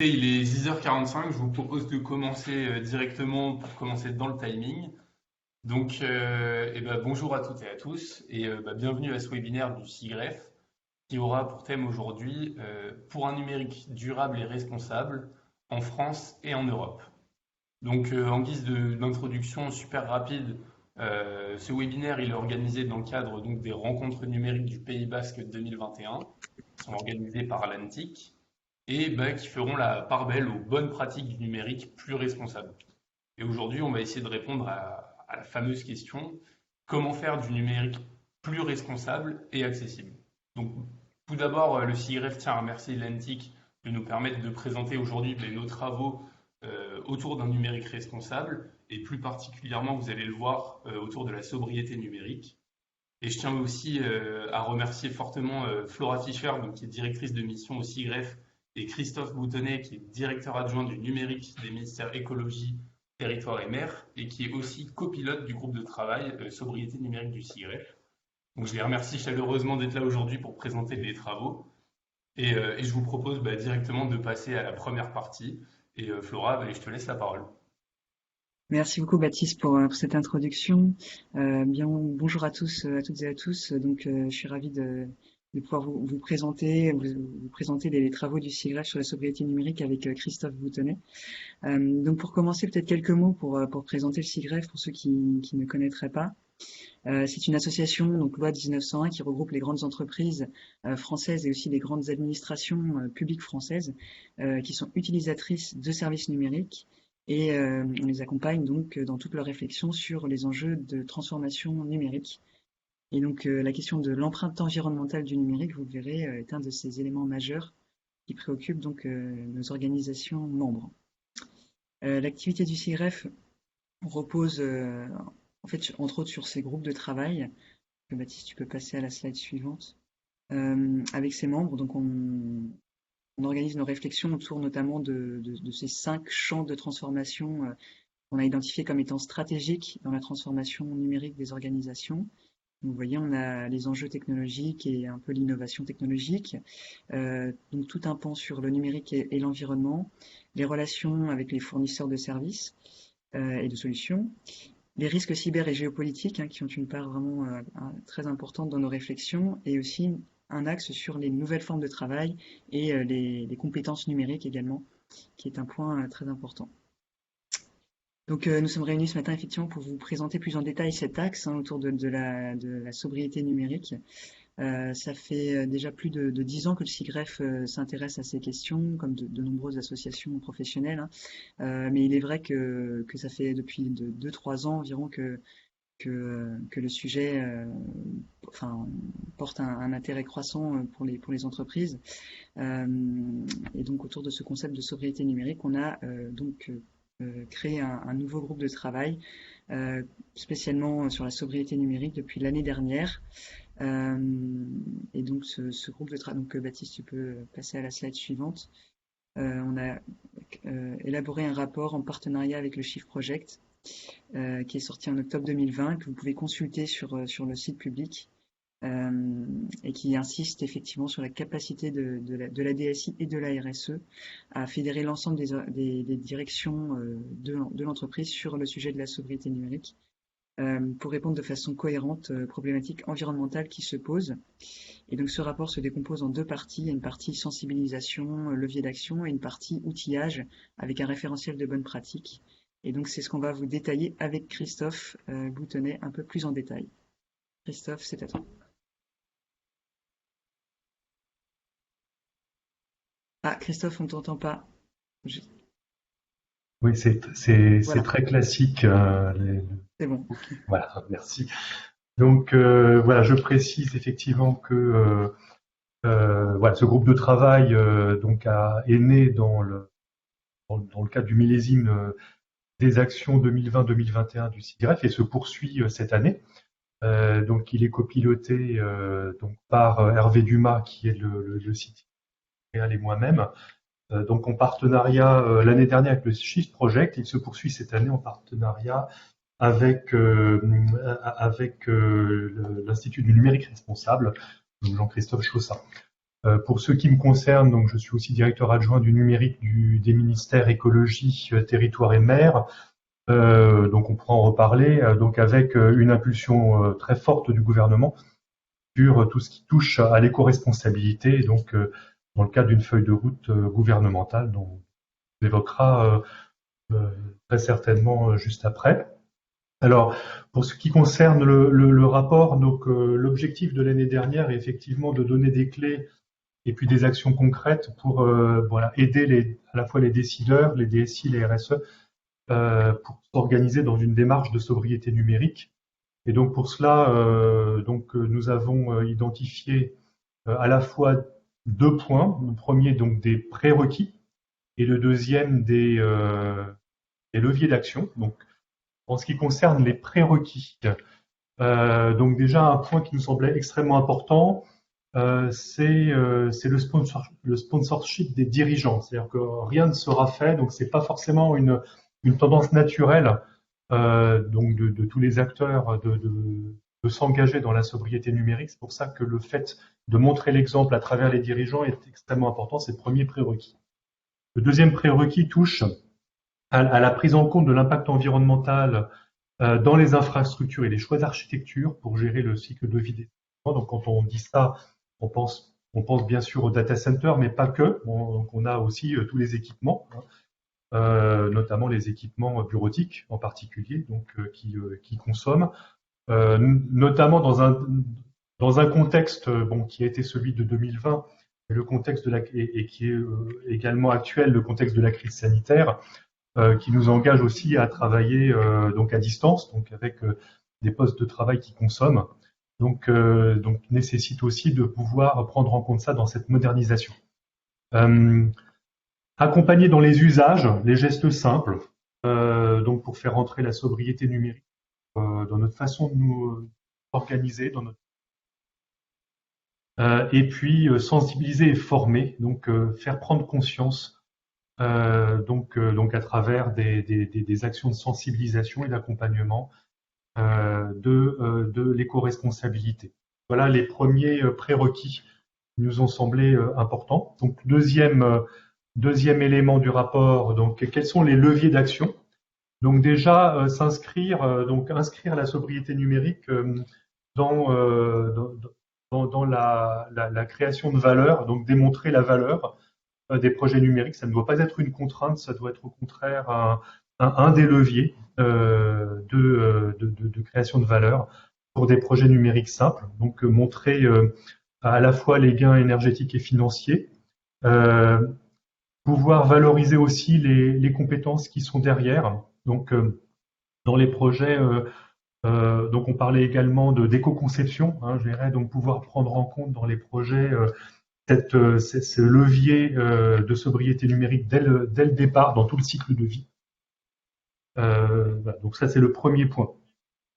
Et il est 10h45, je vous propose de commencer directement pour commencer dans le timing. Donc, bonjour à toutes et à tous et bienvenue à ce webinaire du SIGREF qui aura pour thème aujourd'hui pour un numérique durable et responsable en France et en Europe. Donc, en guise d'introduction super rapide, ce webinaire il est organisé dans le cadre donc, des rencontres numériques du Pays Basque 2021 qui sont organisées par l'ANTIC et qui feront la part belle aux bonnes pratiques du numérique plus responsables. Et aujourd'hui, on va essayer de répondre à la fameuse question, comment faire du numérique plus responsable et accessible. Donc, tout d'abord, le CIREF tient à remercier l'ANTIC de nous permettre de présenter aujourd'hui nos travaux autour d'un numérique responsable, et plus particulièrement, vous allez le voir, autour de la sobriété numérique. Et je tiens aussi à remercier fortement Flora Fischer, donc, qui est directrice de mission au CIGREF, et Christophe Boutonnet, qui est directeur adjoint du numérique des ministères écologie, territoire et mer, et qui est aussi copilote du groupe de travail sobriété numérique du CIGREF. Donc je les remercie chaleureusement d'être là aujourd'hui pour présenter les travaux. Et je vous propose directement de passer à la première partie. Et Flora, je te laisse la parole. Merci beaucoup Baptiste pour cette introduction. Bonjour à tous, à toutes et à tous. Je suis ravi de pouvoir vous présenter, vous présenter les travaux du CIGREF sur la sobriété numérique avec Christophe Boutonnet. Donc pour commencer, peut-être quelques mots pour présenter le CIGREF pour ceux qui ne connaîtraient pas. C'est une association, donc loi 1901, qui regroupe les grandes entreprises françaises et aussi les grandes administrations publiques françaises qui sont utilisatrices de services numériques. Et on les accompagne donc dans toute leur réflexion sur les enjeux de transformation numérique. Et donc la question de l'empreinte environnementale du numérique, vous le verrez, est un de ces éléments majeurs qui préoccupent donc nos organisations membres. L'activité du CIREF repose en fait entre autres sur ces groupes de travail. Baptiste, tu peux passer à la slide suivante. Avec ses membres, donc on organise nos réflexions autour notamment de ces 5 champs de transformation qu'on a identifiés comme étant stratégiques dans la transformation numérique des organisations. Vous voyez, on a les enjeux technologiques et un peu l'innovation technologique, donc tout un pan sur le numérique et l'environnement, les relations avec les fournisseurs de services et de solutions, les risques cyber et géopolitiques qui ont une part vraiment très importante dans nos réflexions, et aussi un axe sur les nouvelles formes de travail et les compétences numériques également, qui est un point très important. Donc nous sommes réunis ce matin effectivement pour vous présenter plus en détail cet axe autour de la sobriété numérique. Ça fait déjà plus de 10 ans que le CIGREF s'intéresse à ces questions, comme de nombreuses associations professionnelles. Mais il est vrai que ça fait depuis 2-3 ans environ que le sujet porte un intérêt croissant pour les entreprises. Et donc autour de ce concept de sobriété numérique, on a créé un nouveau groupe de travail spécialement sur la sobriété numérique depuis l'année dernière. Et donc ce groupe de travail, donc Baptiste, tu peux passer à la slide suivante. On a élaboré un rapport en partenariat avec le Shift Project qui est sorti en octobre 2020, que vous pouvez consulter sur le site public et qui insiste effectivement sur la capacité de la DSI et de la RSE à fédérer l'ensemble des directions de l'entreprise sur le sujet de la sobriété numérique pour répondre de façon cohérente aux problématiques environnementales qui se posent. Et donc ce rapport se décompose en 2 parties. Il y a une partie sensibilisation, levier d'action, et une partie outillage avec un référentiel de bonnes pratiques. Et donc c'est ce qu'on va vous détailler avec Christophe Boutonnet un peu plus en détail. Christophe, c'est à toi. Ah, Christophe, on ne t'entend pas. Oui, c'est Voilà, très classique. c'est bon. Voilà, merci. Donc voilà, je précise effectivement que voilà, ce groupe de travail est né dans le cadre du millésime des actions 2020-2021 du CIGREF et se poursuit cette année. Donc il est copiloté par Hervé Dumas, qui est le site et moi-même. Donc en partenariat l'année dernière avec le Shift Project, il se poursuit cette année en partenariat avec l'Institut du numérique responsable, donc Jean-Christophe Chaussat. Pour ce qui me concerne, donc je suis aussi directeur adjoint du numérique des ministères écologie, territoire et mer. Donc on pourra en reparler. Donc avec une impulsion très forte du gouvernement sur tout ce qui touche à l'éco-responsabilité. Donc dans le cadre d'une feuille de route gouvernementale dont on évoquera très certainement juste après. Alors, pour ce qui concerne le rapport, donc l'objectif de l'année dernière est effectivement de donner des clés et puis des actions concrètes pour voilà, aider à la fois les décideurs, les DSI, les RSE, pour s'organiser dans une démarche de sobriété numérique. Et donc pour cela, nous avons identifié à la fois 2 points. Le premier, donc des prérequis, et le deuxième, des leviers d'action. Donc, en ce qui concerne les prérequis, donc déjà un point qui nous semblait extrêmement important, c'est le sponsorship des dirigeants. C'est-à-dire que rien ne sera fait, donc c'est pas forcément une tendance naturelle donc de tous les acteurs de s'engager dans la sobriété numérique. C'est pour ça que le fait de montrer l'exemple à travers les dirigeants est extrêmement important. C'est le premier prérequis. Le deuxième prérequis touche à la prise en compte de l'impact environnemental dans les infrastructures et les choix d'architecture pour gérer le cycle de vie des équipements. Donc quand on dit ça, on pense bien sûr au data center, mais pas que. Donc on a aussi tous les équipements, notamment les équipements bureautiques en particulier, donc qui consomment, notamment dans un contexte qui a été celui de 2020, et le contexte et qui est également actuel, le contexte de la crise sanitaire, qui nous engage aussi à travailler donc à distance, donc avec des postes de travail qui consomment, donc nécessite aussi de pouvoir prendre en compte ça dans cette modernisation. Accompagner dans les usages, les gestes simples, donc pour faire entrer la sobriété numérique dans notre façon de nous organiser, et puis sensibiliser et former, donc faire prendre conscience, donc à travers des actions de sensibilisation et d'accompagnement de l'éco-responsabilité. Voilà les premiers prérequis qui nous ont semblé importants. Donc deuxième élément du rapport, donc quels sont les leviers d'action? Donc déjà inscrire la sobriété numérique dans la création de valeur, donc démontrer la valeur des projets numériques. Ça ne doit pas être une contrainte, ça doit être au contraire un des leviers de création de valeur pour des projets numériques simples. Donc montrer à la fois les gains énergétiques et financiers, pouvoir valoriser aussi les compétences qui sont derrière. Donc dans les projets, donc on parlait également d'éco-conception, je dirais, donc pouvoir prendre en compte dans les projets ce levier de sobriété numérique dès le départ, dans tout le cycle de vie. Donc ça, c'est le premier point.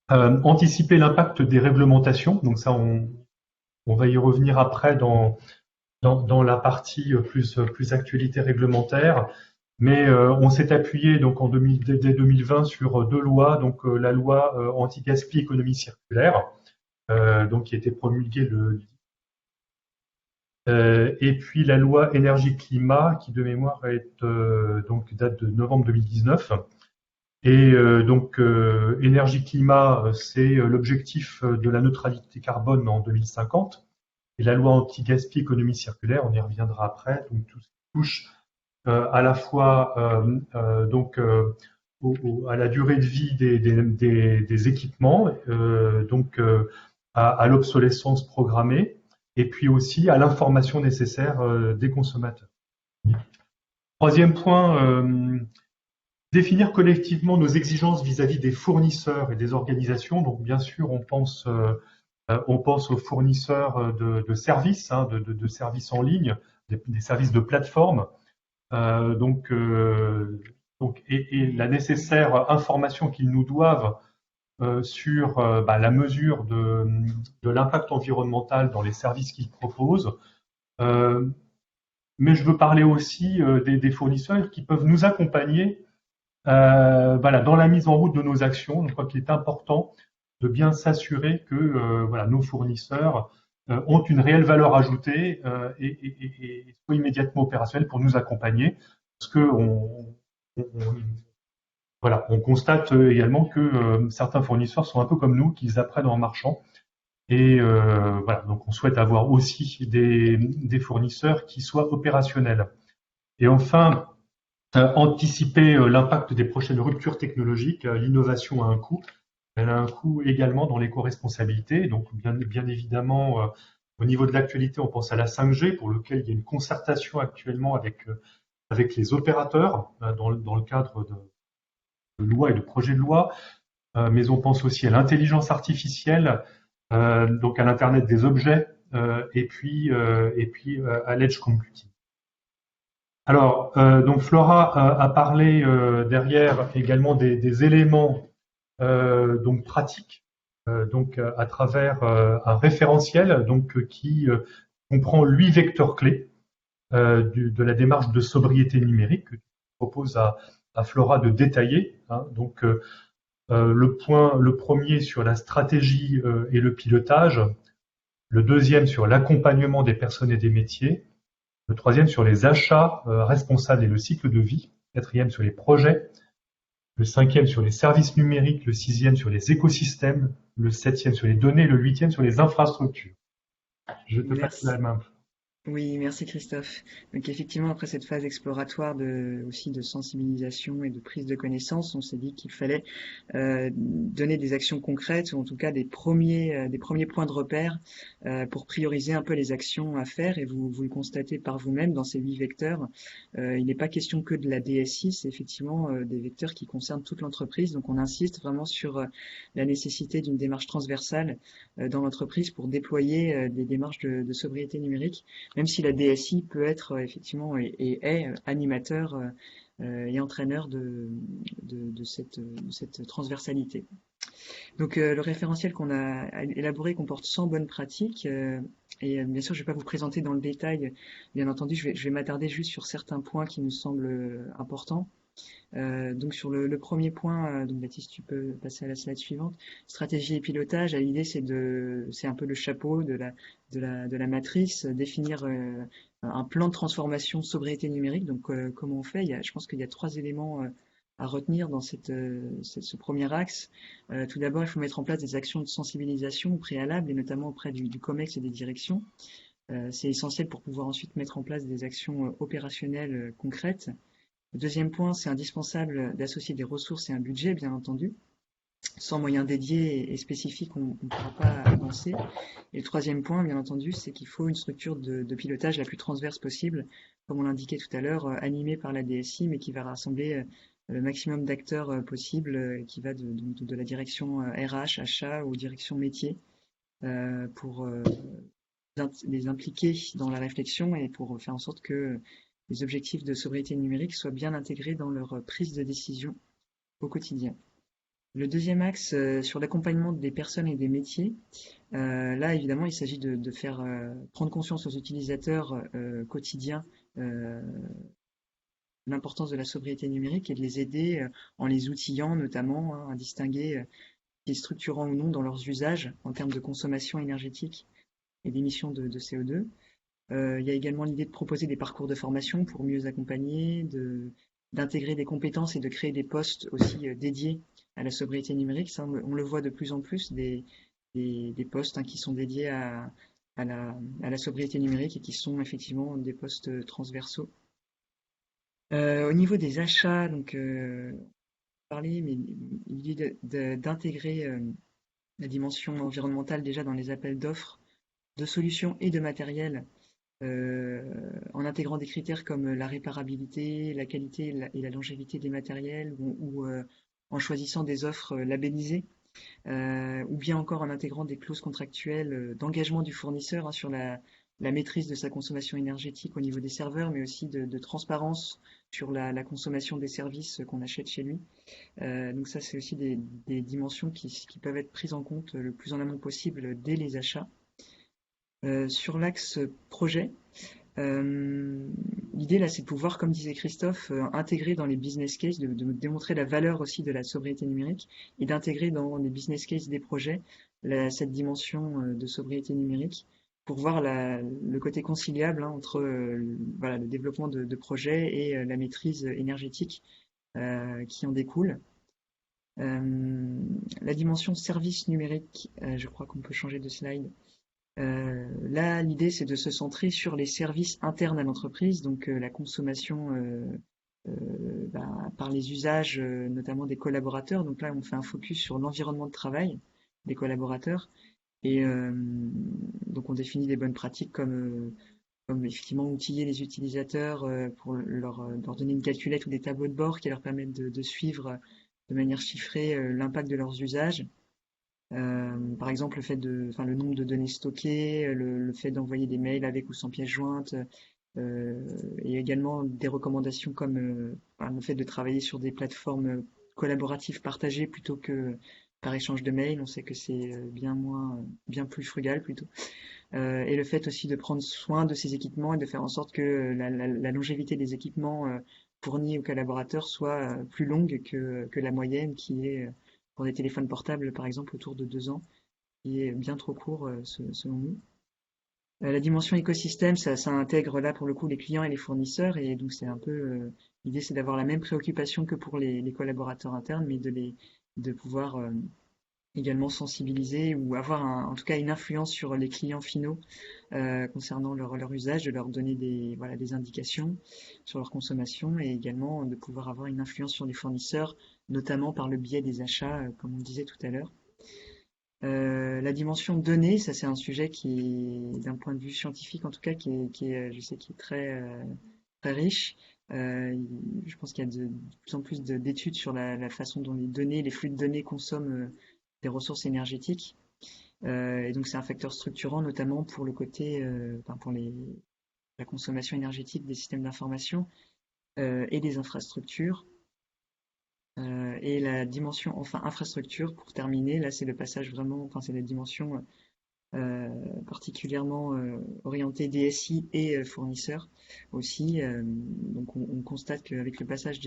Anticiper l'impact des réglementations. Donc ça, on va y revenir après dans la partie plus actualité réglementaire. Mais on s'est appuyé donc dès 2020 sur 2 lois. Donc la loi anti-gaspi économie circulaire, donc qui a été promulguée et puis la loi énergie-climat qui de mémoire date de novembre 2019. Et donc énergie-climat, c'est l'objectif de la neutralité carbone en 2050. Et la loi anti-gaspi économie circulaire, on y reviendra après. Donc tout ce qui touche à la fois à la durée de vie des équipements, à l'obsolescence programmée, et puis aussi à l'information nécessaire des consommateurs. Troisième point, définir collectivement nos exigences vis-à-vis des fournisseurs et des organisations. Donc bien sûr, on pense aux fournisseurs de services, de services en ligne, des services de plateforme, et la nécessaire information qu'ils nous doivent sur la mesure de l'impact environnemental dans les services qu'ils proposent. Mais je veux parler aussi des fournisseurs qui peuvent nous accompagner dans la mise en route de nos actions. Je crois qu'il est important de bien s'assurer que nos fournisseurs ont une réelle valeur ajoutée et soient immédiatement opérationnels pour nous accompagner. Parce que voilà, on constate également que certains fournisseurs sont un peu comme nous, qu'ils apprennent en marchant. Et voilà, donc on souhaite avoir aussi des fournisseurs qui soient opérationnels. Et enfin, anticiper l'impact des prochaines ruptures technologiques. L'innovation a un coût. Elle a un coût également dans l'éco-responsabilité. Donc, bien évidemment, au niveau de l'actualité, on pense à la 5G, pour lequel il y a une concertation actuellement avec les opérateurs dans le cadre de loi et de projets de loi. Mais on pense aussi à l'intelligence artificielle, donc à l'Internet des objets, et puis à l'edge computing. Alors, donc Flora a parlé derrière également des éléments donc pratiques, donc à travers un référentiel donc qui comprend 8 vecteurs clés de la démarche de sobriété numérique que je propose à Flora de détailler. Hein. Donc le premier sur la stratégie et le pilotage, le deuxième sur l'accompagnement des personnes et des métiers, le troisième sur les achats responsables et le cycle de vie, le quatrième sur les projets, le cinquième sur les services numériques, le sixième sur les écosystèmes, le septième sur les données, le huitième sur les infrastructures. Je te passe la main. Oui, merci Christophe. Donc effectivement, après cette phase exploratoire aussi de sensibilisation et de prise de connaissance, on s'est dit qu'il fallait donner des actions concrètes, ou en tout cas des premiers points de repère pour prioriser un peu les actions à faire. Et vous le constatez par vous-même dans ces 8 vecteurs. Il n'est pas question que de la DSI, c'est effectivement des vecteurs qui concernent toute l'entreprise. Donc on insiste vraiment sur la nécessité d'une démarche transversale dans l'entreprise pour déployer des démarches de sobriété numérique. Même si la DSI peut être effectivement et est animateur et entraîneur de cette transversalité. Donc le référentiel qu'on a élaboré comporte 100 bonnes pratiques et bien sûr je ne vais pas vous présenter dans le détail, bien entendu je vais m'attarder juste sur certains points qui nous semblent importants. Donc sur le premier point, donc Baptiste, tu peux passer à la slide suivante. Stratégie et pilotage. L'idée c'est un peu le chapeau de la matrice, définir un plan de transformation sobriété numérique. Donc comment on fait? Je pense qu'il y a 3 éléments à retenir dans ce premier axe. Tout d'abord, il faut mettre en place des actions de sensibilisation au préalable et notamment auprès du COMEX et des directions. C'est essentiel pour pouvoir ensuite mettre en place des actions opérationnelles concrètes. Le deuxième point, c'est indispensable d'associer des ressources et un budget, bien entendu. Sans moyens dédiés et spécifiques, on ne pourra pas avancer. Et le troisième point, bien entendu, c'est qu'il faut une structure de pilotage la plus transverse possible, comme on l'indiquait tout à l'heure, animée par la DSI, mais qui va rassembler le maximum d'acteurs possibles, qui va de la direction RH, achat ou direction métier, pour les impliquer dans la réflexion et pour faire en sorte que les objectifs de sobriété numérique soient bien intégrés dans leur prise de décision au quotidien. Le deuxième axe sur l'accompagnement des personnes et des métiers, là évidemment il s'agit de faire prendre conscience aux utilisateurs quotidiens l'importance de la sobriété numérique et de les aider en les outillant notamment à distinguer ce qui est structurant ou non dans leurs usages en termes de consommation énergétique et d'émissions de CO2. Il y a également l'idée de proposer des parcours de formation pour mieux accompagner, d'intégrer des compétences et de créer des postes aussi dédiés à la sobriété numérique. Ça, on le voit de plus en plus, des postes qui sont dédiés à la sobriété numérique et qui sont effectivement des postes transversaux. Au niveau des achats, donc parler, mais l'idée d'intégrer la dimension environnementale déjà dans les appels d'offres de solutions et de matériel, en intégrant des critères comme la réparabilité, la qualité et la longévité des matériels, ou en choisissant des offres labellisées, ou bien encore en intégrant des clauses contractuelles d'engagement du fournisseur sur la maîtrise de sa consommation énergétique au niveau des serveurs, mais aussi de transparence sur la consommation des services qu'on achète chez lui. Donc ça, c'est aussi des dimensions qui peuvent être prises en compte le plus en amont possible dès les achats. Sur l'axe projet, l'idée là, c'est de pouvoir, comme disait Christophe, intégrer dans les business cases, de démontrer la valeur aussi de la sobriété numérique et d'intégrer dans les business cases des projets cette dimension de sobriété numérique. pour voir le côté conciliable, hein, entre voilà, le développement de projets et la maîtrise énergétique qui en découle. La dimension service numérique, je crois qu'on peut changer de slide. Là, l'idée, c'est de se centrer sur les services internes à l'entreprise, donc la consommation par les usages, notamment des collaborateurs. Donc là, on fait un focus sur l'environnement de travail des collaborateurs. Et donc, on définit des bonnes pratiques comme effectivement outiller les utilisateurs pour leur donner une calculette ou des tableaux de bord qui leur permettent de suivre de manière chiffrée l'impact de leurs usages. Par exemple, le nombre de données stockées, le fait d'envoyer des mails avec ou sans pièce jointe, et également des recommandations comme le fait de travailler sur des plateformes collaboratives partagées plutôt que par échange de mails. On sait que c'est bien plus frugal plutôt. Et le fait aussi de prendre soin de ces équipements et de faire en sorte que la longévité des équipements fournis aux collaborateurs soit plus longue que la moyenne qui est pour des téléphones portables par exemple autour de 2 ans, qui est bien trop court selon nous. La dimension écosystème, ça intègre là pour le coup les clients et les fournisseurs, et donc c'est un peu l'idée, c'est d'avoir la même préoccupation que pour les collaborateurs internes, mais de pouvoir également sensibiliser ou avoir en tout cas une influence sur les clients finaux concernant leur usage, de leur donner des indications sur leur consommation, et également de pouvoir avoir une influence sur les fournisseurs, notamment par le biais des achats, comme on le disait tout à l'heure. La dimension données, ça c'est un sujet qui est, d'un point de vue scientifique en tout cas, je sais, qui est très riche. Je pense qu'il y a de plus en plus d'études sur la façon dont les flux de données consomment des ressources énergétiques. Et donc c'est un facteur structurant, notamment pour le côté, pour la consommation énergétique des systèmes d'information et des infrastructures. Et la dimension infrastructure, pour terminer, là c'est le passage vraiment, c'est la dimension particulièrement orientée DSI et fournisseurs aussi. Donc on constate qu'avec le passage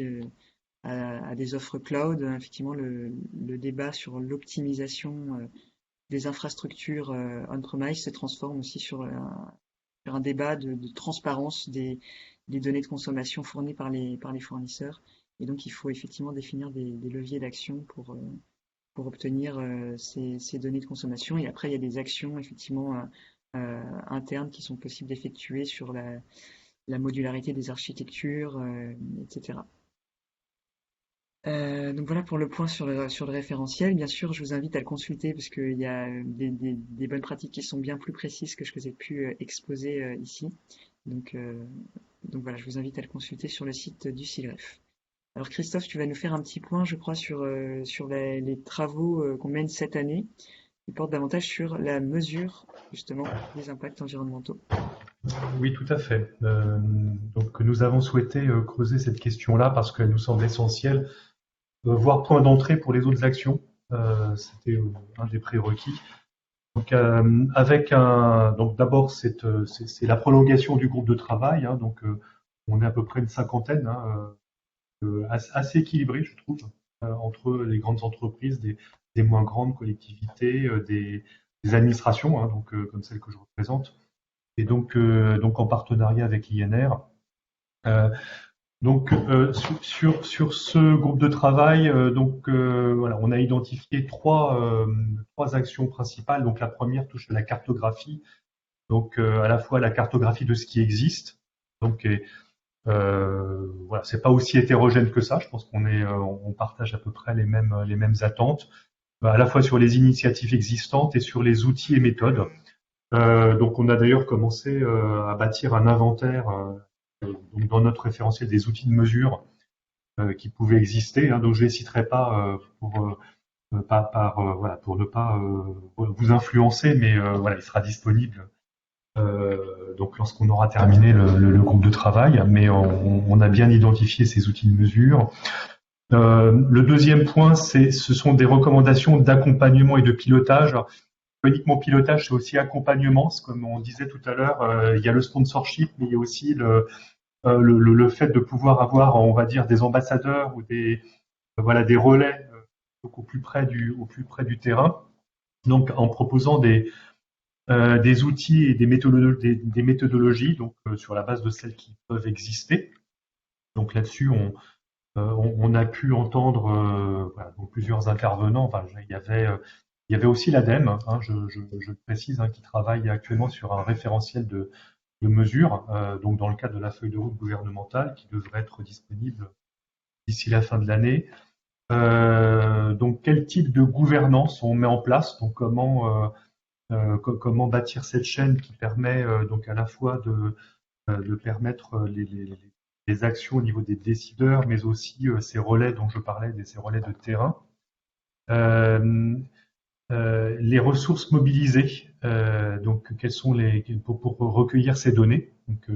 à des offres cloud, effectivement le débat sur l'optimisation des infrastructures on-premise se transforme aussi sur un débat de transparence des données de consommation fournies par les fournisseurs. Et donc, il faut effectivement définir des leviers d'action pour obtenir ces données de consommation. Et après, il y a des actions effectivement internes qui sont possibles d'effectuer sur la modularité des architectures, etc. Donc voilà pour le point sur le référentiel. Bien sûr, je vous invite à le consulter parce qu'il y a des bonnes pratiques qui sont bien plus précises que ce que j'ai pu exposer ici. Donc voilà, je vous invite à le consulter sur le site du SIGREF. Alors Christophe, tu vas nous faire un petit point, je crois, sur les travaux qu'on mène cette année, qui portent davantage sur la mesure, justement, des impacts environnementaux. Oui, tout à fait. Donc nous avons souhaité creuser cette question-là parce qu'elle nous semble essentielle, voire point d'entrée pour les autres actions. C'était un des prérequis. Donc donc d'abord c'est la prolongation du groupe de travail. Hein, donc on est à peu près une cinquantaine. Assez équilibré, je trouve, entre les grandes entreprises, des moins grandes collectivités, des administrations, hein, donc comme celle que je représente, et donc en partenariat avec l'INR. Sur ce groupe de travail, voilà, on a identifié trois actions principales. Donc la première touche à la cartographie, donc à la fois la cartographie de ce qui existe, donc voilà, c'est pas aussi hétérogène que ça. Je pense on partage à peu près les mêmes attentes, à la fois sur les initiatives existantes et sur les outils et méthodes. Donc, on a d'ailleurs commencé à bâtir un inventaire donc dans notre référentiel des outils de mesure qui pouvaient exister. Hein, donc, je les citerai pas pour ne pas vous influencer, mais voilà, il sera disponible. Donc lorsqu'on aura terminé le groupe de travail, mais on a bien identifié ces outils de mesure. Le deuxième point, ce sont des recommandations d'accompagnement et de pilotage. Alors, uniquement pilotage, c'est aussi accompagnement. Comme on disait tout à l'heure, il y a le sponsorship, mais il y a aussi le fait de pouvoir avoir, on va dire, des ambassadeurs ou des relais donc au plus près du terrain. Donc en proposant des outils et des méthodologies donc sur la base de celles qui peuvent exister. Donc là-dessus, on a pu entendre voilà, donc plusieurs intervenants. Enfin, il y avait aussi l'ADEME, hein, je le précise, hein, qui travaille actuellement sur un référentiel de mesures, donc dans le cadre de la feuille de route gouvernementale qui devrait être disponible d'ici la fin de l'année. Donc quel type de gouvernance on met en place, donc comment bâtir cette chaîne qui permet donc à la fois de permettre les actions au niveau des décideurs, mais aussi ces relais dont je parlais, ces relais de terrain. Les ressources mobilisées, donc quelles sont pour recueillir ces données. Donc,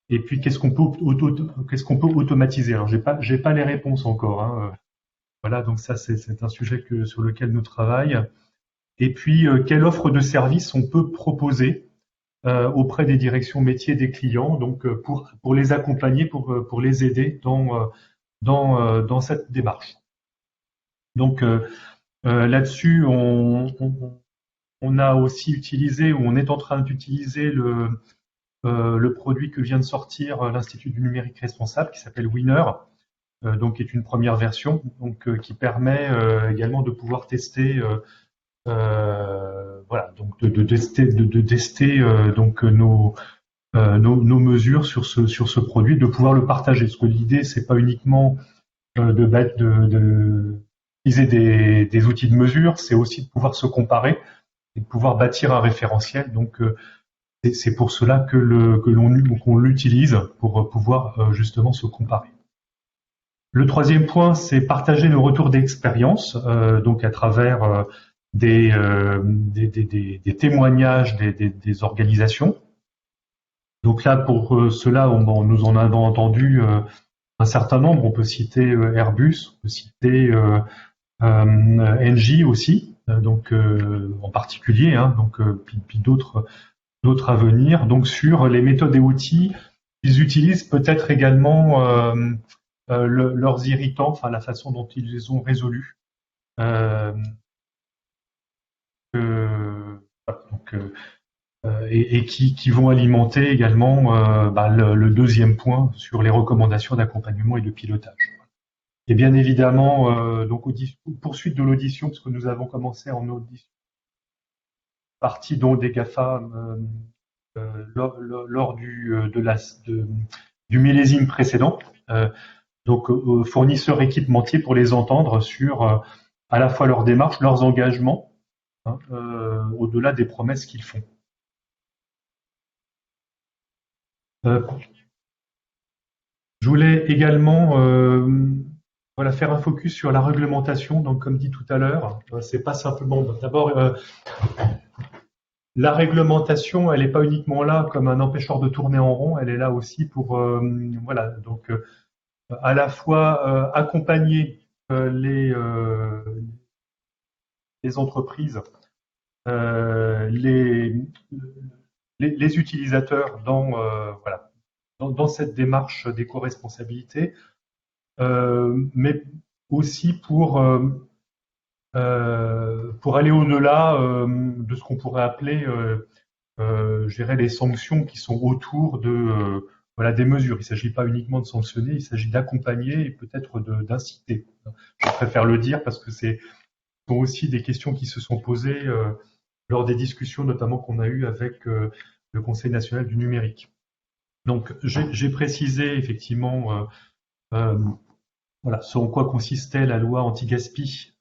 et puis qu'est-ce qu'on peut automatiser. Alors j'ai pas les réponses encore. Hein. Voilà, donc ça c'est un sujet sur lequel nous travaillons. Et puis quelle offre de service on peut proposer auprès des directions métiers des clients, donc pour les accompagner, pour les aider dans cette démarche. Donc là-dessus, on a aussi utilisé, ou on est en train d'utiliser le produit que vient de sortir l'Institut du numérique responsable, qui s'appelle Winner, donc qui est une première version, donc qui permet également de pouvoir tester, voilà, donc de tester donc nos mesures sur ce produit, de pouvoir le partager. Parce que l'idée, c'est pas uniquement d'utiliser des outils de mesure, c'est aussi de pouvoir se comparer et de pouvoir bâtir un référentiel. Donc c'est pour cela qu'on l'utilise pour pouvoir justement se comparer. Le troisième point, c'est partager nos retours d'expérience, donc à travers des témoignages des organisations. Donc là, pour cela, nous en avons entendu un certain nombre. On peut citer Airbus, on peut citer Engie aussi, donc en particulier, hein, donc puis d'autres à venir. Donc sur les méthodes et outils, ils utilisent peut-être également leurs irritants, enfin la façon dont ils les ont résolus. Et qui vont alimenter également le deuxième point sur les recommandations d'accompagnement et de pilotage. Et bien évidemment, donc poursuite de l'audition, parce que nous avons commencé en audition, partie dont des GAFA lors du millésime précédent, donc fournisseurs équipementiers pour les entendre sur à la fois leurs démarches, leurs engagements, hein, au-delà des promesses qu'ils font. Je voulais également voilà, faire un focus sur la réglementation. Donc, comme dit tout à l'heure, c'est pas simplement. D'abord, la réglementation, elle n'est pas uniquement là comme un empêcheur de tourner en rond. Elle est là aussi pour, voilà, donc à la fois accompagner les entreprises, les utilisateurs voilà, dans cette démarche d'éco-responsabilité, mais aussi pour aller au-delà de ce qu'on pourrait appeler gérer les sanctions qui sont autour de voilà, des mesures. Il ne s'agit pas uniquement de sanctionner, il s'agit d'accompagner et peut-être d'inciter. Je préfère le dire parce que ce sont aussi des questions qui se sont posées lors des discussions notamment qu'on a eues avec le Conseil national du numérique. Donc j'ai précisé effectivement voilà, ce en quoi consistait la loi anti-gaspi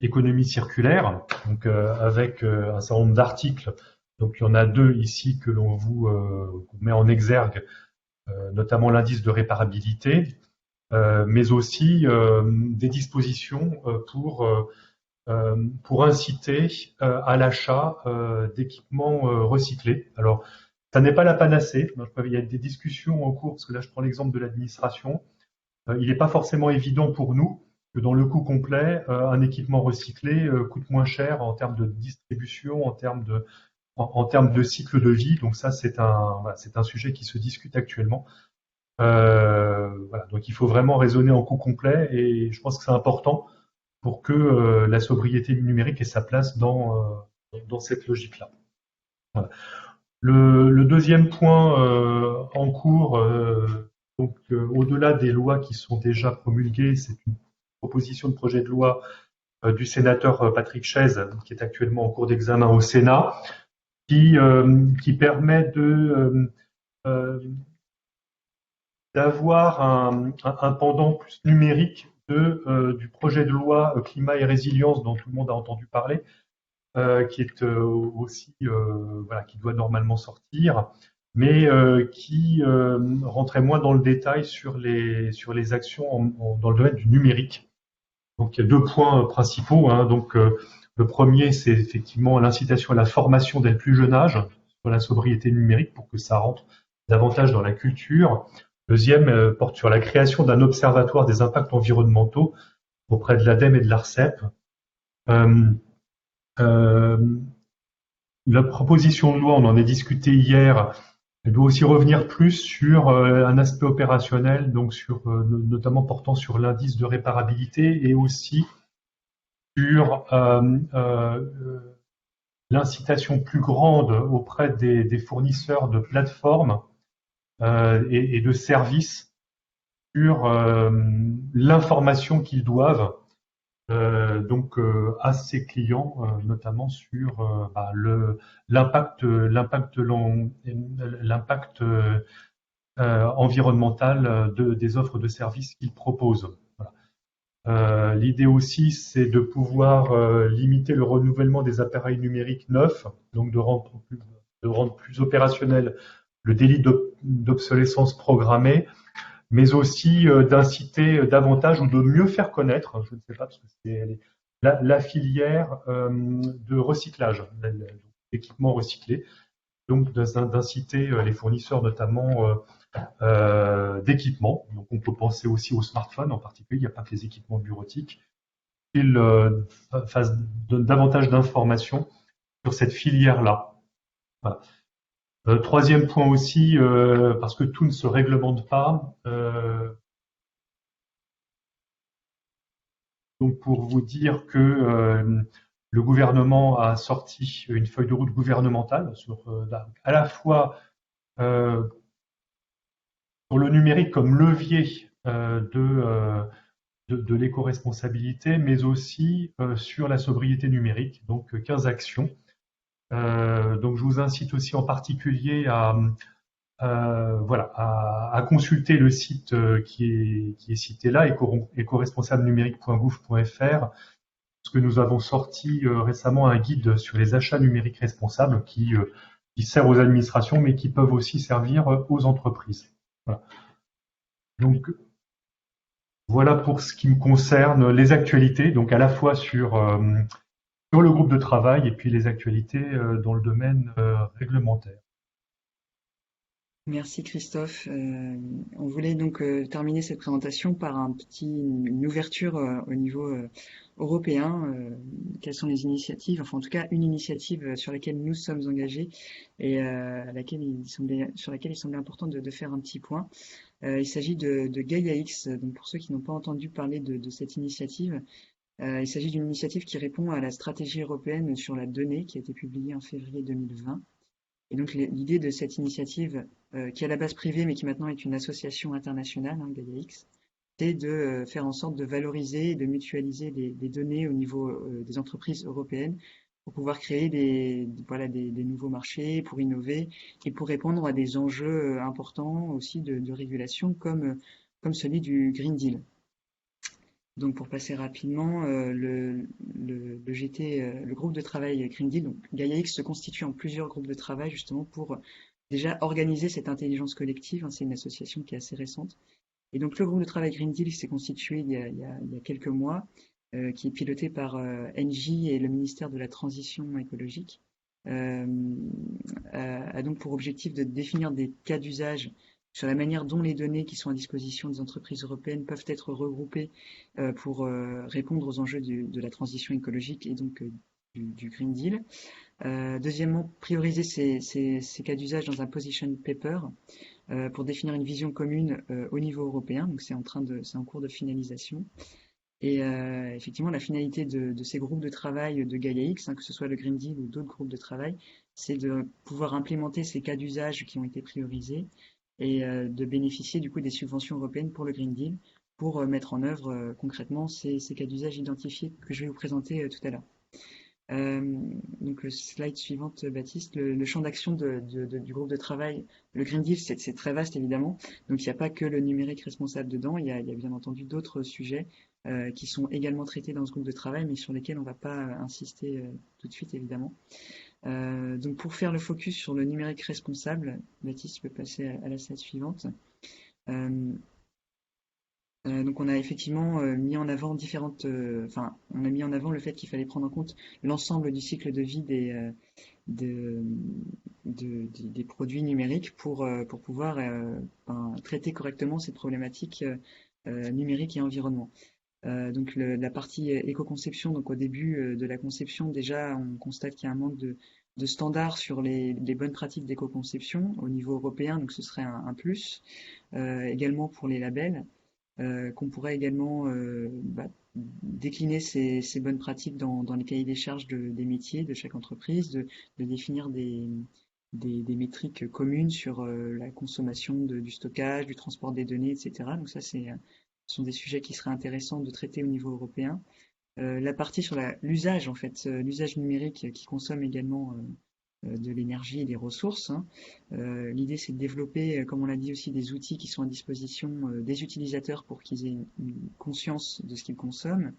économie circulaire, donc avec un certain nombre d'articles. Donc il y en a 2 ici que l'on vous met en exergue, notamment l'indice de réparabilité, mais aussi des dispositions pour inciter à l'achat d'équipements recyclés. Alors, ça n'est pas la panacée. Il y a des discussions en cours, parce que là, je prends l'exemple de l'administration. Il n'est pas forcément évident pour nous que dans le coût complet, un équipement recyclé coûte moins cher en termes de distribution, en termes de cycle de vie. Donc ça, c'est un sujet qui se discute actuellement. Voilà. Donc il faut vraiment raisonner en coût complet, et je pense que c'est important pour que la sobriété numérique ait sa place dans dans cette logique-là. Voilà. Le deuxième point en cours, au-delà des lois qui sont déjà promulguées, c'est une proposition de projet de loi du sénateur Patrick Chaize, qui est actuellement en cours d'examen au Sénat, qui permet d'avoir un pendant plus numérique du projet de loi climat et résilience dont tout le monde a entendu parler, qui est aussi qui doit normalement sortir, mais qui rentrait moins dans le détail sur les actions dans le domaine du numérique. Donc il y a deux points principaux. Donc le premier, c'est effectivement l'incitation à la formation dès le plus jeune âge sur la sobriété numérique pour que ça rentre davantage dans la culture. Deuxième porte sur la création d'un observatoire des impacts environnementaux auprès de l'ADEME et de l'ARCEP. La proposition de loi, on en a discuté hier, elle doit aussi revenir plus sur un aspect opérationnel, donc notamment portant sur l'indice de réparabilité et aussi sur l'incitation plus grande auprès des fournisseurs de plateformes et de services sur l'information qu'ils doivent à ses clients, notamment sur l'impact environnemental des offres de services qu'ils proposent. Voilà. L'idée aussi, c'est de pouvoir limiter le renouvellement des appareils numériques neufs, donc de rendre plus opérationnel le délit d'obsolescence programmée, mais aussi d'inciter davantage ou de mieux faire connaître, je ne sais pas, parce que c'est la filière de recyclage, l'équipement recyclé, donc d'inciter les fournisseurs notamment d'équipements. Donc on peut penser aussi aux smartphones en particulier, il n'y a pas que les équipements bureautiques, qu'ils donnent davantage d'informations sur cette filière-là. Voilà. Troisième point aussi, parce que tout ne se réglemente pas. Donc pour vous dire que le gouvernement a sorti une feuille de route gouvernementale à la fois sur le numérique comme levier de l'éco-responsabilité, mais aussi sur la sobriété numérique, donc 15 actions. Donc je vous incite aussi en particulier à consulter le site qui est cité là, éco-responsable-numérique.gouv.fr, parce que nous avons sorti récemment un guide sur les achats numériques responsables qui sert aux administrations, mais qui peuvent aussi servir aux entreprises. Voilà. Donc voilà pour ce qui me concerne les actualités, donc à la fois sur le groupe de travail et puis les actualités dans le domaine réglementaire. Merci Christophe. On voulait donc terminer cette présentation par une ouverture au niveau européen. Quelles sont les initiatives, enfin en tout cas une initiative sur laquelle nous sommes engagés et sur laquelle il semblait important de faire un petit point. Il s'agit de Gaia-X. Donc pour ceux qui n'ont pas entendu parler de cette initiative, il s'agit d'une initiative qui répond à la stratégie européenne sur la donnée qui a été publiée en février 2020. Et donc l'idée de cette initiative, qui est à la base privée mais qui maintenant est une association internationale, Gaia-X, c'est de faire en sorte de valoriser et de mutualiser des données au niveau des entreprises européennes pour pouvoir créer des nouveaux marchés, pour innover et pour répondre à des enjeux importants aussi de régulation comme celui du Green Deal. Donc pour passer rapidement, le groupe de travail Green Deal, donc Gaia-X se constitue en plusieurs groupes de travail justement pour déjà organiser cette intelligence collective. C'est une association qui est assez récente. Et donc le groupe de travail Green Deal s'est constitué il y a quelques mois, qui est piloté par Engie et le ministère de la Transition écologique, a donc pour objectif de définir des cas d'usage sur la manière dont les données qui sont à disposition des entreprises européennes peuvent être regroupées pour répondre aux enjeux de la transition écologique et donc du Green Deal. Deuxièmement, prioriser ces cas d'usage dans un position paper pour définir une vision commune au niveau européen. Donc c'est en cours de finalisation. Et effectivement, la finalité de ces groupes de travail de Gaia-X, que ce soit le Green Deal ou d'autres groupes de travail, c'est de pouvoir implémenter ces cas d'usage qui ont été priorisés et de bénéficier du coup des subventions européennes pour le Green Deal pour mettre en œuvre concrètement ces cas d'usage identifiés que je vais vous présenter tout à l'heure. Donc le slide suivante, Baptiste, le champ d'action du groupe de travail, le Green Deal, c'est très vaste évidemment, donc il n'y a pas que le numérique responsable dedans, il y a bien entendu d'autres sujets qui sont également traités dans ce groupe de travail, mais sur lesquels on ne va pas insister tout de suite évidemment. Donc pour faire le focus sur le numérique responsable, Baptiste, tu peux passer à la slide suivante. Donc on a effectivement mis en avant on a mis en avant le fait qu'il fallait prendre en compte l'ensemble du cycle de vie des produits numériques pour pouvoir traiter correctement ces problématiques numériques et environnement. Donc la partie éco-conception, donc au début de la conception, déjà on constate qu'il y a un manque de standards sur les bonnes pratiques d'éco-conception au niveau européen, donc ce serait un plus. Également pour les labels. Qu'on pourrait également décliner ces bonnes pratiques dans les cahiers des charges des métiers de chaque entreprise, de définir des métriques communes sur la consommation du stockage, du transport des données, etc. Donc ça, ce sont des sujets qui seraient intéressants de traiter au niveau européen. La partie sur l'usage, en fait, l'usage numérique qui consomme également de l'énergie et des ressources. L'idée, c'est de développer, comme on l'a dit aussi, des outils qui sont à disposition des utilisateurs pour qu'ils aient une conscience de ce qu'ils consomment.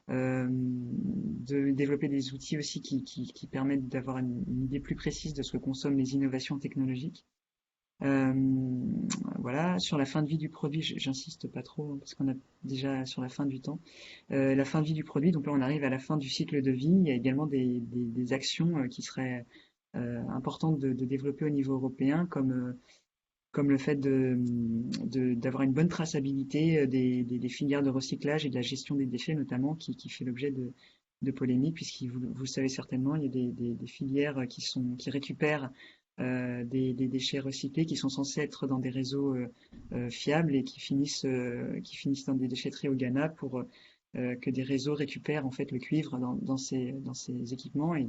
De développer des outils aussi qui permettent d'avoir une idée plus précise de ce que consomment les innovations technologiques. Voilà, sur la fin de vie du produit, j'insiste pas trop parce qu'on a déjà sur la fin du temps. La fin de vie du produit, donc là on arrive à la fin du cycle de vie. Il y a également des actions qui seraient importante de développer au niveau européen, comme le fait d'avoir une bonne traçabilité des filières de recyclage et de la gestion des déchets notamment, qui fait l'objet de polémiques, puisque vous le savez certainement, il y a des filières qui récupèrent des déchets recyclés qui sont censés être dans des réseaux fiables et qui finissent dans des déchetteries au Ghana pour que des réseaux récupèrent en fait le cuivre dans ces équipements, et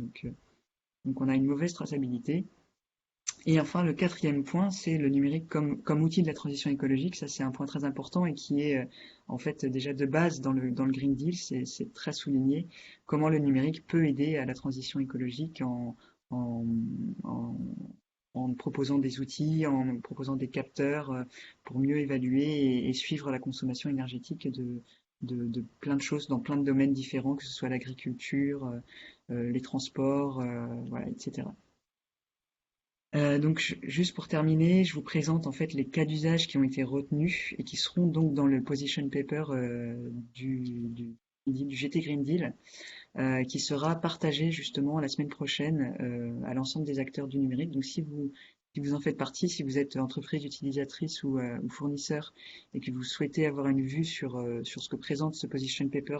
donc on a une mauvaise traçabilité. Et enfin, le quatrième point, c'est le numérique comme outil de la transition écologique. Ça, c'est un point très important et qui est en fait déjà de base dans le Green Deal. C'est très souligné comment le numérique peut aider à la transition écologique en proposant des outils, en proposant des capteurs pour mieux évaluer et suivre la consommation énergétique de plein de choses dans plein de domaines différents, que ce soit l'agriculture, les transports, voilà, etc. Donc juste pour terminer, je vous présente en fait les cas d'usage qui ont été retenus et qui seront donc dans le position paper du GT Green Deal, qui sera partagé justement la semaine prochaine à l'ensemble des acteurs du numérique. Donc si vous en faites partie, si vous êtes entreprise utilisatrice ou fournisseur et que vous souhaitez avoir une vue sur ce que présente ce position paper,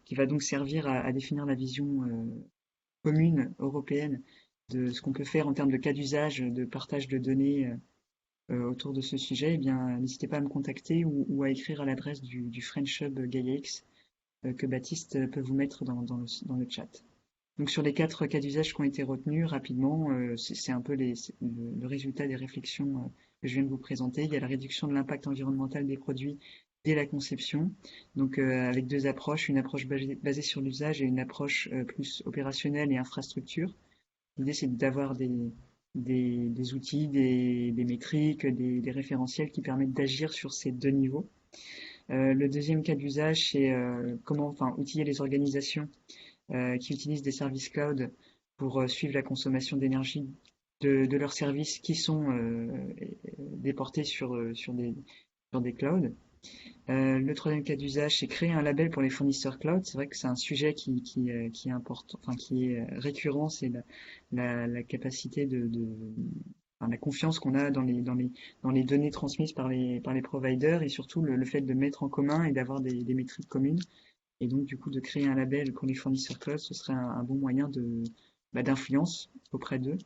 qui va donc servir à définir la vision commune européenne de ce qu'on peut faire en termes de cas d'usage, de partage de données autour de ce sujet, eh bien, n'hésitez pas à me contacter ou à écrire à l'adresse du French Hub GaiaX que Baptiste peut vous mettre dans le chat. Donc sur les 4 cas d'usage qui ont été retenus rapidement, c'est un peu le résultat des réflexions que je viens de vous présenter. Il y a la réduction de l'impact environnemental des produits dès la conception, donc avec 2 approches, une approche basée sur l'usage et une approche plus opérationnelle et infrastructure. L'idée, c'est d'avoir des outils, des métriques, des référentiels qui permettent d'agir sur ces 2 niveaux. Le deuxième cas d'usage, c'est comment outiller les organisations qui utilisent des services cloud pour suivre la consommation d'énergie de leurs services qui sont déportés sur des clouds. Le troisième cas d'usage, c'est créer un label pour les fournisseurs cloud. C'est vrai que c'est un sujet qui est important, qui est récurrent, c'est la capacité la confiance qu'on a dans les données transmises par les providers, et surtout le fait de mettre en commun et d'avoir des métriques communes. Et donc, du coup, de créer un label pour les fournisseurs cloud, ce serait un bon moyen d'influence auprès d'eux.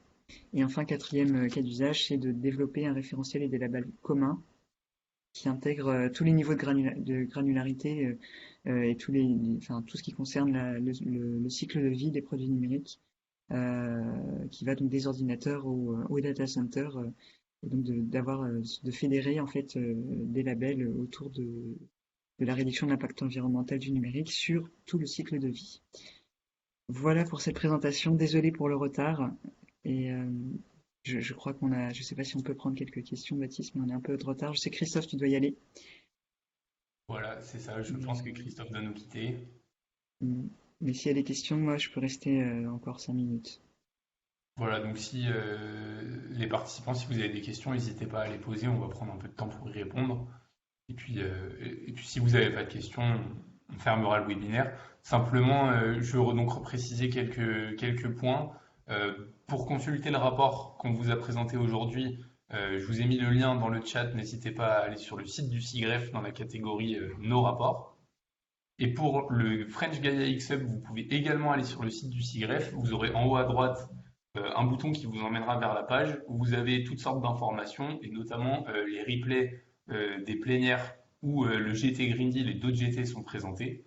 Et enfin, quatrième cas d'usage, c'est de développer un référentiel et des labels communs qui intègre tous les niveaux de granularité et enfin, tout ce qui concerne le cycle de vie des produits numériques, qui va donc des ordinateurs au data center, et donc de fédérer en fait des labels autour de la réduction de l'impact environnemental du numérique sur tout le cycle de vie. Voilà pour cette présentation. Désolé pour le retard. Et je crois je sais pas si on peut prendre quelques questions, Baptiste, mais on est un peu de retard. Je sais, Christophe, tu dois y aller. Voilà, c'est ça. Je Mais, pense que Christophe doit nous quitter. mais s'il y a des questions, moi, je peux rester encore 5 minutes. Voilà, donc si les participants, si vous avez des questions, n'hésitez pas à les poser. On va prendre un peu de temps pour y répondre. Et puis si vous n'avez pas de questions, on fermera le webinaire. Simplement, je veux donc repréciser quelques points. Pour consulter le rapport qu'on vous a présenté aujourd'hui, je vous ai mis le lien dans le chat. N'hésitez pas à aller sur le site du SIGREF dans la catégorie Nos rapports. Et pour le French Gaia X-Hub, vous pouvez également aller sur le site du SIGREF. Vous aurez en haut à droite un bouton qui vous emmènera vers la page où vous avez toutes sortes d'informations et notamment les replays des plénières où le GT Green Deal et d'autres GT sont présentés.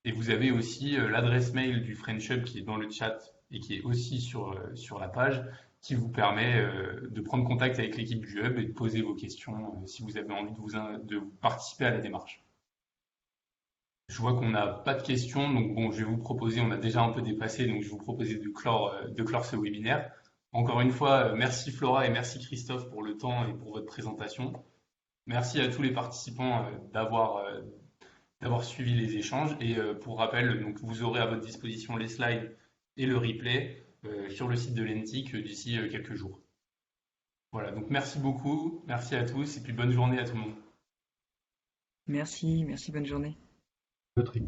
Et vous avez aussi l'adresse mail du French Hub qui est dans le chat et qui est aussi sur la page, qui vous permet de prendre contact avec l'équipe du Hub et de poser vos questions si vous avez envie de participer à la démarche. Je vois qu'on n'a pas de questions, donc bon, je vais vous proposer, on a déjà un peu dépassé, donc je vais vous proposer de clore ce webinaire. Encore une fois, merci Flora et merci Christophe pour le temps et pour votre présentation. Merci à tous les participants d'avoir suivi les échanges. Et pour rappel, donc, vous aurez à votre disposition les slides et le replay sur le site de l'ENTIC d'ici quelques jours. Voilà, donc merci beaucoup, merci à tous et puis bonne journée à tout le monde. Merci, bonne journée. Patrick.